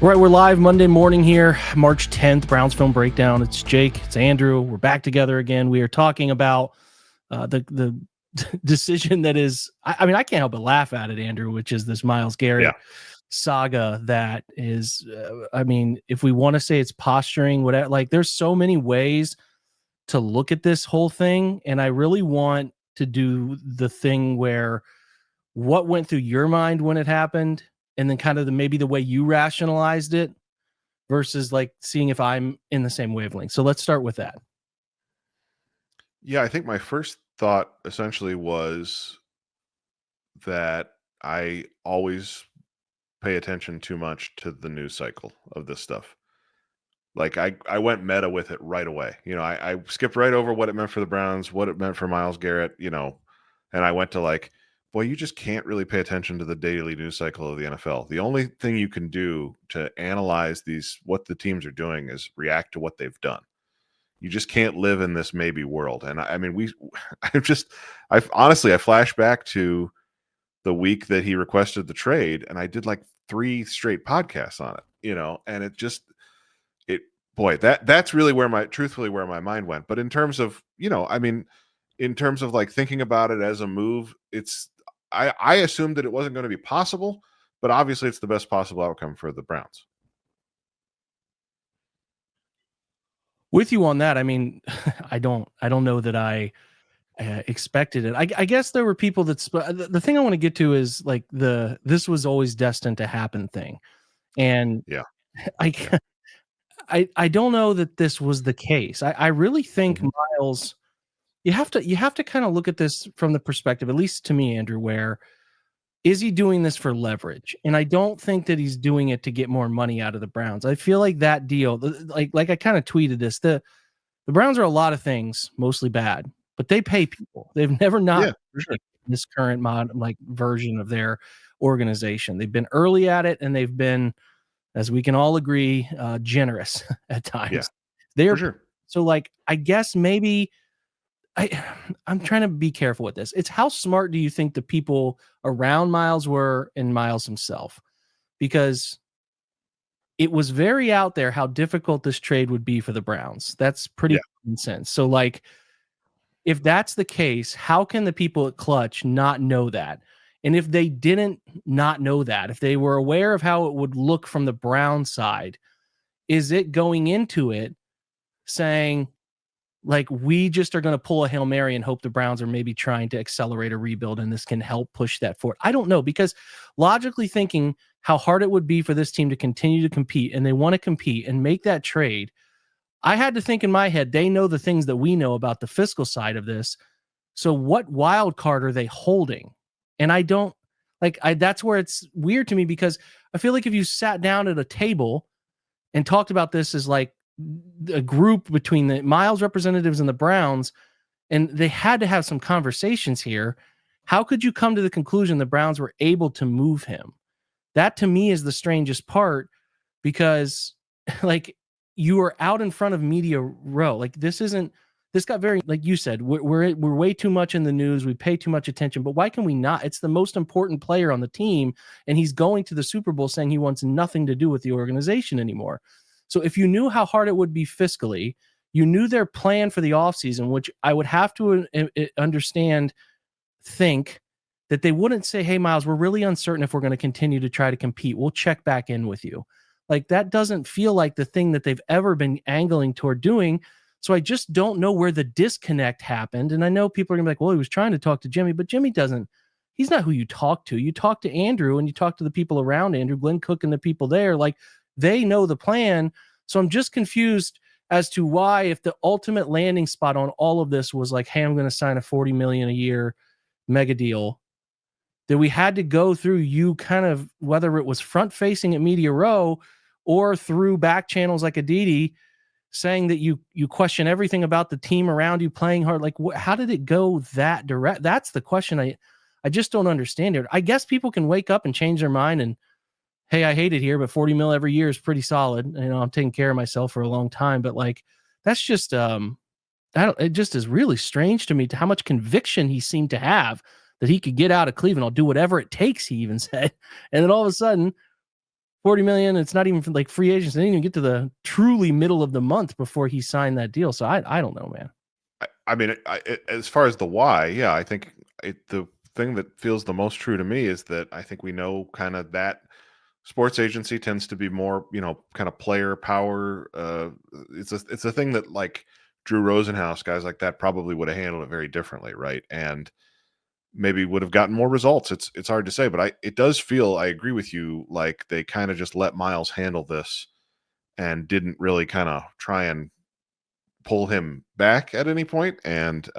All right, we're live Monday morning here, March 10th, Browns Film Breakdown. It's Jake, it's Andrew. We're back together again. We are talking about the decision that is, I mean, I can't help but laugh at it, Andrew, which is this Myles Garrett saga that is, I mean, if we want to say it's posturing, whatever, like there's so many ways to look at this whole thing. And I really want to do the thing where what went through your mind when it happened, and then kind of maybe the way you rationalized it versus like seeing if I'm in the same wavelength. So let's start with that. Yeah, I think my first thought essentially was that I always pay attention too much to the news cycle of this stuff. Like I went meta with it right away. I skipped right over what it meant for the Browns, what it meant for Myles Garrett, and I went to like, boy, you just can't really pay attention to the daily news cycle of the NFL. The only thing you can do to analyze what the teams are doing is react to what they've done. You just can't live in this maybe world. And I mean, I honestly flash back to the week that he requested the trade, and I did like 3 straight podcasts on it, and that's really truthfully where my mind went. But in terms of, in terms of like thinking about it as a move, I assumed that it wasn't going to be possible, but obviously it's the best possible outcome for the Browns. With you on that, I mean, I don't know that I expected it. I guess there were people that the thing I want to get to is like this was always destined to happen thing, and Yeah, I don't know that this was the case. I really think Myles, you have to kind of look at this from the perspective, at least to me, Andrew, where is he doing this for leverage? And I don't think that he's doing it to get more money out of the Browns. I feel like that deal, like I kind of tweeted this, the Browns are a lot of things, mostly bad, but they pay people. They've never not for sure. this current version of their organization. They've been early at it, and they've been, as we can all agree, generous at times. Yeah, They're for sure. So like, I guess maybe I'm trying to be careful with this. It's how smart do you think the people around Myles were and Myles himself? Because it was very out there how difficult this trade would be for the Browns. That's pretty common sense. So like, if that's the case, how can the people at Clutch not know that? And if they didn't not know that, if they were aware of how it would look from the Brown side, is it going into it saying, like, we just are going to pull a Hail Mary and hope the Browns are maybe trying to accelerate a rebuild and this can help push that forward? I don't know, because logically thinking how hard it would be for this team to continue to compete, and they want to compete and make that trade, I had to think in my head, they know the things that we know about the fiscal side of this. So what wild card are they holding? And I don't that's where it's weird to me, because I feel like if you sat down at a table and talked about this as like a group between the Myles representatives and the Browns, and they had to have some conversations here, how could you come to the conclusion the Browns were able to move him? That to me is the strangest part, because like, you are out in front of media row. Like, this got very, like you said, we're way too much in the news. We pay too much attention, but why can we not? It's the most important player on the team, and he's going to the Super Bowl saying he wants nothing to do with the organization anymore. So if you knew how hard it would be fiscally, you knew their plan for the offseason, which I would have to think that they wouldn't say, hey, Myles, we're really uncertain if we're going to continue to try to compete. We'll check back in with you. Like, that doesn't feel like the thing that they've ever been angling toward doing. So I just don't know where the disconnect happened. And I know people are going to be like, well, he was trying to talk to Jimmy, but Jimmy he's not who you talk to. You talk to Andrew, and you talk to the people around Andrew, Glenn Cook and the people there. Like, they know the plan. So I'm just confused as to why, if the ultimate landing spot on all of this was like, hey, I'm going to sign a $40 million a year mega deal, that we had to go through you kind of, whether it was front facing at Media Row or through back channels like Aditi, saying that you question everything about the team around you playing hard. Like, how did it go that direct? That's the question I just don't understand it. I guess people can wake up and change their mind and, hey, I hate it here, but 40 mil every year is pretty solid. I'm taking care of myself for a long time, but like, that's just, it just is really strange to me to how much conviction he seemed to have that he could get out of Cleveland. I'll do whatever it takes, he even said. And then all of a sudden, $40 million. It's not even like free agents. They didn't even get to the truly middle of the month before he signed that deal. So I don't know, man. I mean, as far as the why, yeah, I think the thing that feels the most true to me is that I think we know kind of that sports agency tends to be more, kind of player power. It's a thing that like Drew Rosenhaus, guys like that probably would have handled it very differently, right? And maybe would have gotten more results. It's hard to say, but it does feel, I agree with you, like they kind of just let Myles handle this and didn't really kind of try and pull him back at any point. And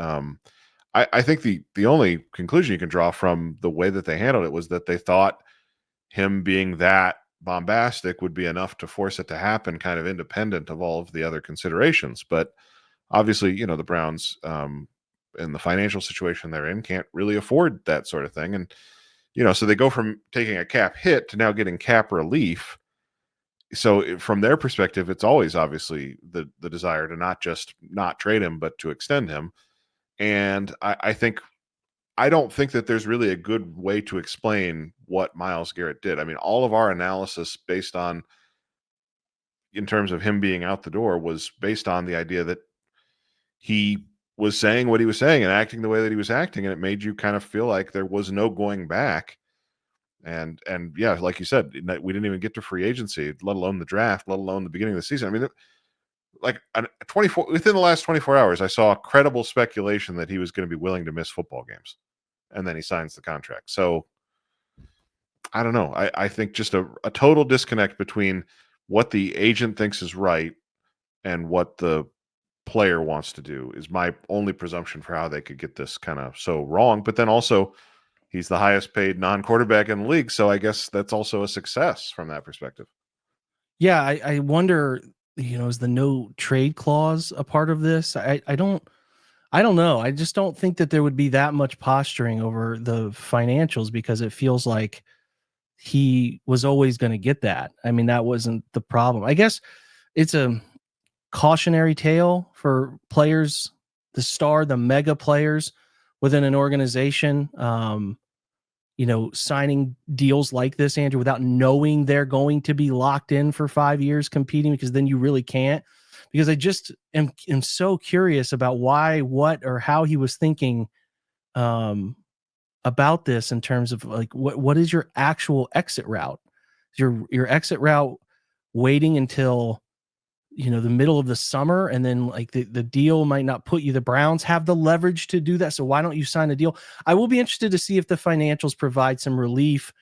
I think the only conclusion you can draw from the way that they handled it was that they thought him being that bombastic would be enough to force it to happen, kind of independent of all of the other considerations. But obviously, the Browns, in the financial situation they're in, can't really afford that sort of thing. And, so they go from taking a cap hit to now getting cap relief. So from their perspective, it's always obviously the desire to not just not trade him, but to extend him. And I don't think that there's really a good way to explain what Myles Garrett did. I mean, all of our analysis based on, in terms of him being out the door, was based on the idea that he was saying what he was saying and acting the way that he was acting, and it made you kind of feel like there was no going back. And yeah, like you said, we didn't even get to free agency, let alone the draft, let alone the beginning of the season. I mean, like 24 within the last 24 hours, I saw credible speculation that he was going to be willing to miss football games, and then he signs the contract. So I don't know. I think just a total disconnect between what the agent thinks is right and what the player wants to do is my only presumption for how they could get this kind of so wrong. But then also, he's the highest paid non-quarterback in the league, so I guess that's also a success from that perspective. Yeah, I wonder, is the no trade clause a part of this? I don't know. I just don't think that there would be that much posturing over the financials, because it feels like he was always going to get that. I mean, that wasn't the problem. I guess it's a cautionary tale for players, the mega players within an organization, signing deals like this, Andrew, without knowing they're going to be locked in for 5 years competing, because then you really can't. Because I just am so curious about why, what, or how he was thinking about this, in terms of like, what is your actual exit route? Your exit route waiting until the middle of the summer, and then like the deal might not put you, the Browns have the leverage to do that, so why don't you sign a deal? I will be interested to see if the financials provide some relief,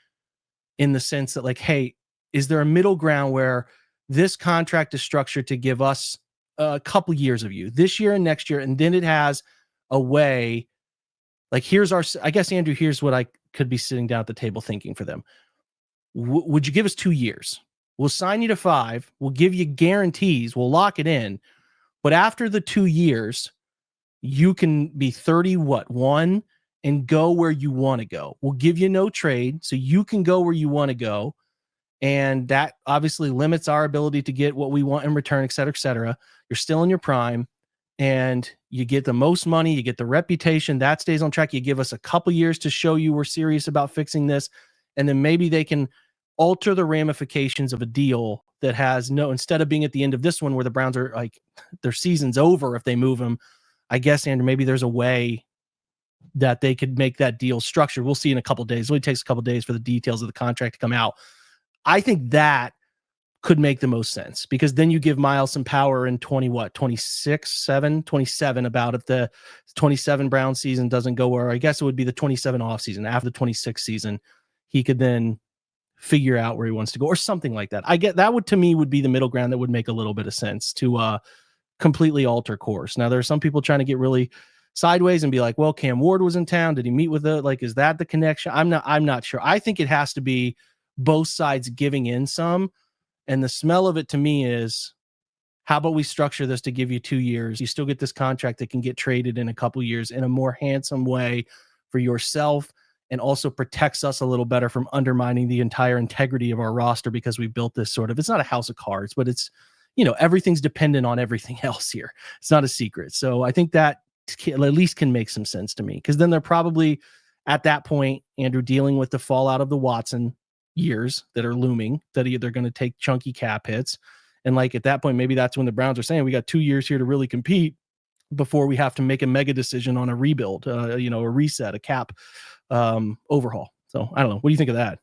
in the sense that, like, hey, is there a middle ground where this contract is structured to give us a couple years of you, this year and next year, and then it has a way, like, I guess, Andrew, here's what I could be sitting down at the table thinking for them. Would you give us 2 years? We'll sign you to 5. We'll give you guarantees. We'll lock it in. But after the 2 years, you can be 31 and go where you want to go. We'll give you no trade, so you can go where you want to go. And that obviously limits our ability to get what we want in return, et cetera, et cetera. You're still in your prime, and you get the most money. You get the reputation. That stays on track. You give us a couple years to show you we're serious about fixing this. And then maybe they can alter the ramifications of a deal that has instead of being at the end of this one where the Browns are like, their season's over if they move him. I guess, Andrew, maybe there's a way that they could make that deal structured. We'll see in a couple of days. It only takes a couple of days for the details of the contract to come out. I think that could make the most sense, because then you give Myles some power in 27 about if the 27 Brown season doesn't go where, I guess it would be the 27 off season. After the 26 season, he could then figure out where he wants to go or something like that. I get that would, to me, would be the middle ground that would make a little bit of sense to completely alter course. Now, there are some people trying to get really sideways and be like, well, Cam Ward was in town. Did he meet with is that the connection? I'm not sure. I think it has to be both sides giving in some. And the smell of it to me is, how about we structure this to give you 2 years? You still get this contract that can get traded in a couple years in a more handsome way for yourself, and also protects us a little better from undermining the entire integrity of our roster, because we built this it's not a house of cards, but it's, everything's dependent on everything else here. It's not a secret. So I think that at least can make some sense to me, because then they're probably at that point, Andrew, dealing with the fallout of the Watson, years that are looming that they're going to take chunky cap hits. And like at that point, maybe that's when the Browns are saying we got 2 years here to really compete before we have to make a mega decision on a rebuild, a reset, a cap overhaul. So I don't know. What do you think of that?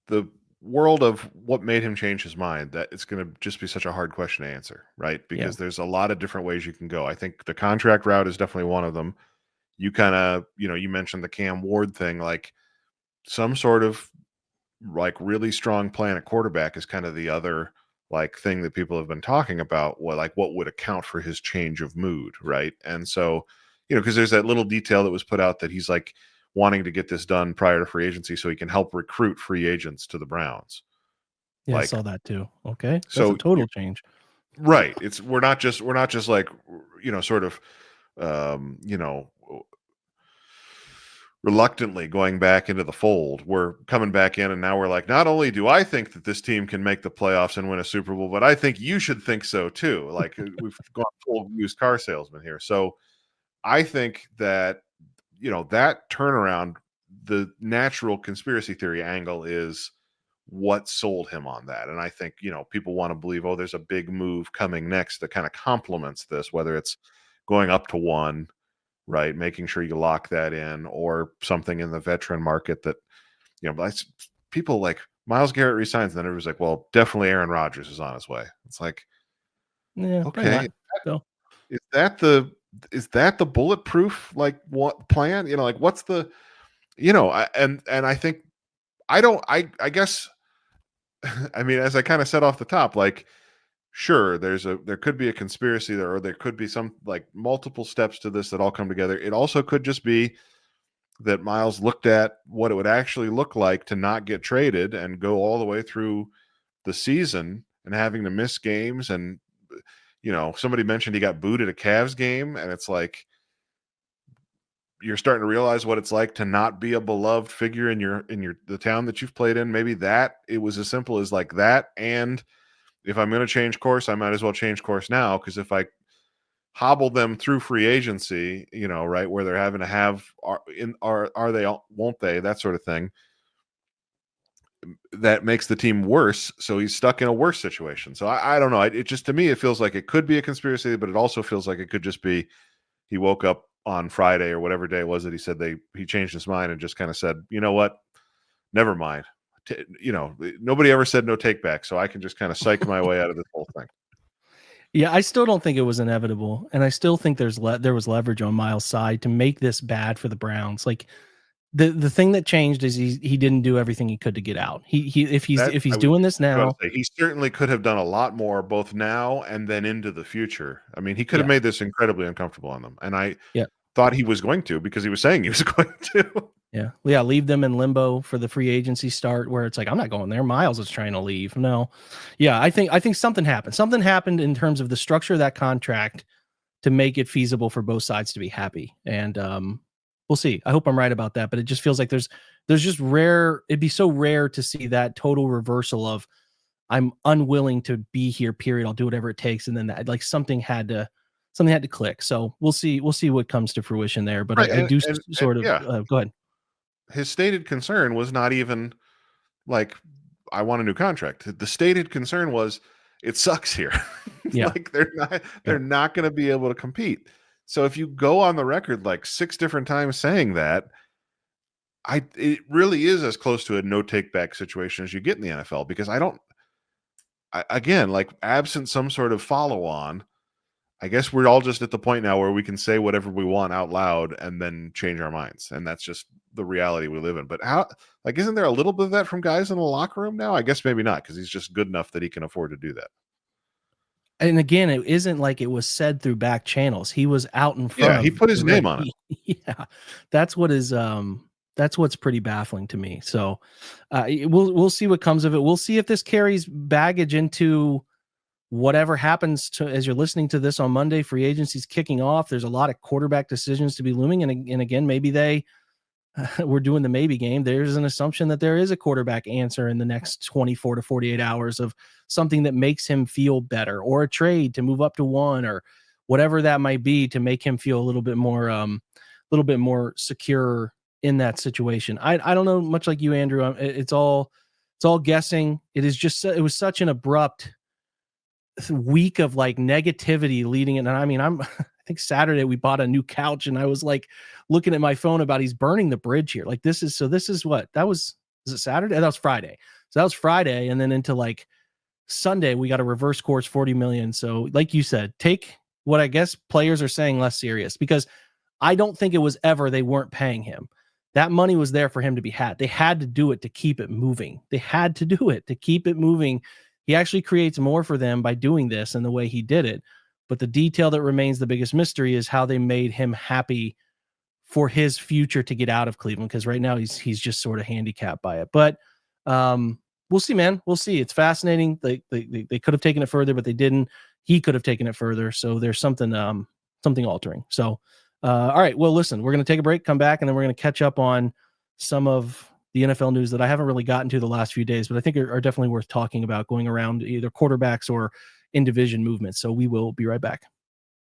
The world of what made him change his mind, that it's going to just be such a hard question to answer, right? Yeah. Because there's a lot of different ways you can go. I think the contract route is definitely one of them. You kind of, you mentioned the Cam Ward thing, like some sort of like really strong plan at quarterback is kind of the other like thing that people have been talking about. What would account for his change of mood, right? And so, because there's that little detail that was put out that he's like wanting to get this done prior to free agency so he can help recruit free agents to the Browns. Yeah, I Like, saw that too. Okay. That's so a total change. right. We're not just like, sort of, reluctantly going back into the fold. We're coming back in, and now we're like, not only do I think that this team can make the playoffs and win a Super Bowl, but I think you should think so too. Like we've gone full used car salesman here. So I think that, that turnaround, the natural conspiracy theory angle is what sold him on that. And I think, people want to believe, oh, there's a big move coming next that kind of complements this, whether it's going up to 1, right, making sure you lock that in, or something in the veteran market that, people like Myles Garrett resigns, and then everybody's like, well, definitely Aaron Rodgers is on his way. It's like, Yeah, probably okay, not. So is that the bulletproof like what plan? Like what's the, and I think I guess I mean, as I kind of said off the top, like, sure, there could be a conspiracy there, or there could be some like multiple steps to this that all come together. It also could just be that Myles looked at what it would actually look like to not get traded and go all the way through the season and having to miss games. And somebody mentioned he got booed at a Cavs game, and it's like you're starting to realize what it's like to not be a beloved figure in the town that you've played in. Maybe that it was as simple as like that. And if I'm going to change course, I might as well change course now, because if I hobble them through free agency, right, where they're having to have are they, won't they, that sort of thing, that makes the team worse. So he's stuck in a worse situation. So I don't know. It just, to me, it feels like it could be a conspiracy, but it also feels like it could just be he woke up on Friday or whatever day it was that he said he changed his mind and just kind of said, you know what, never mind. Nobody ever said no take back, so I can just kind of psych my way out of this whole thing. Yeah, I still don't think it was inevitable, and I still think there was leverage on Myles' side to make this bad for the Browns. Like the thing that changed is he didn't do everything he could to get out. If he's doing this now, he certainly could have done a lot more, both now and then into the future. I mean, he could have made this incredibly uncomfortable on them, and I thought he was going to, because he was saying he was going to. Yeah. Leave them in limbo for the free agency start, where it's like, I'm not going there. Myles is trying to leave. No. Yeah, I think something happened. Something happened in terms of the structure of that contract to make it feasible for both sides to be happy. And we'll see. I hope I'm right about that, but it just feels like there's just it'd be so rare to see that total reversal of I'm unwilling to be here, period. I'll do whatever it takes. And then that, like, something had to click. So we'll see what comes to fruition there. But Right, I do sort of go ahead. His stated concern was not even like, I want a new contract. The stated concern was, it sucks here. Yeah. Like they're not going to be able to compete. So if you go on the record like 6 different times saying that, it really is as close to a no take back situation as you get in the NFL, because again, like, absent some sort of follow on, I guess we're all just at the point now where we can say whatever we want out loud and then change our minds. And that's just the reality we live in. But isn't there a little bit of that from guys in the locker room now? I guess maybe not, because he's just good enough that he can afford to do that. And again, it isn't like it was said through back channels. He was out in front. Yeah, he put his name on it. Yeah, that's what's pretty baffling to me. So we'll see what comes of it. We'll see if this carries baggage into whatever happens as you're listening to this on Monday. Free agency's kicking off. There's a lot of quarterback decisions to be looming. And again, maybe we're doing the maybe game. There's an assumption that there is a quarterback answer in the next 24 to 48 hours of something that makes him feel better, or a trade to move up to 1, or whatever that might be, to make him feel a little bit more secure in that situation. I don't know, much like you, Andrew. It's all It's all guessing. It was such an abrupt week of like negativity leading it. And I mean, I think Saturday we bought a new couch and I was like looking at my phone about he's burning the bridge here. Like this is what that was it Saturday? That was Friday. So that was Friday. And then into like Sunday, we got a reverse course 40 million. So like you said, take what I guess players are saying less serious, because I don't think it was ever they weren't paying him. That money was there for him to be had. They had to do it to keep it moving. They had to do it to keep it moving. He actually creates more for them by doing this and the way he did it. But the detail that remains the biggest mystery is how they made him happy for his future to get out of Cleveland, because right now he's just sort of handicapped by it. But we'll see, man. We'll see. It's fascinating. They could have taken it further, but they didn't. He could have taken it further. So there's something altering. So all right. Well, listen, we're going to take a break, come back, and then we're going to catch up on some of the NFL news that I haven't really gotten to the last few days, but I think are definitely worth talking about, going around either quarterbacks or in division movements. So we will be right back.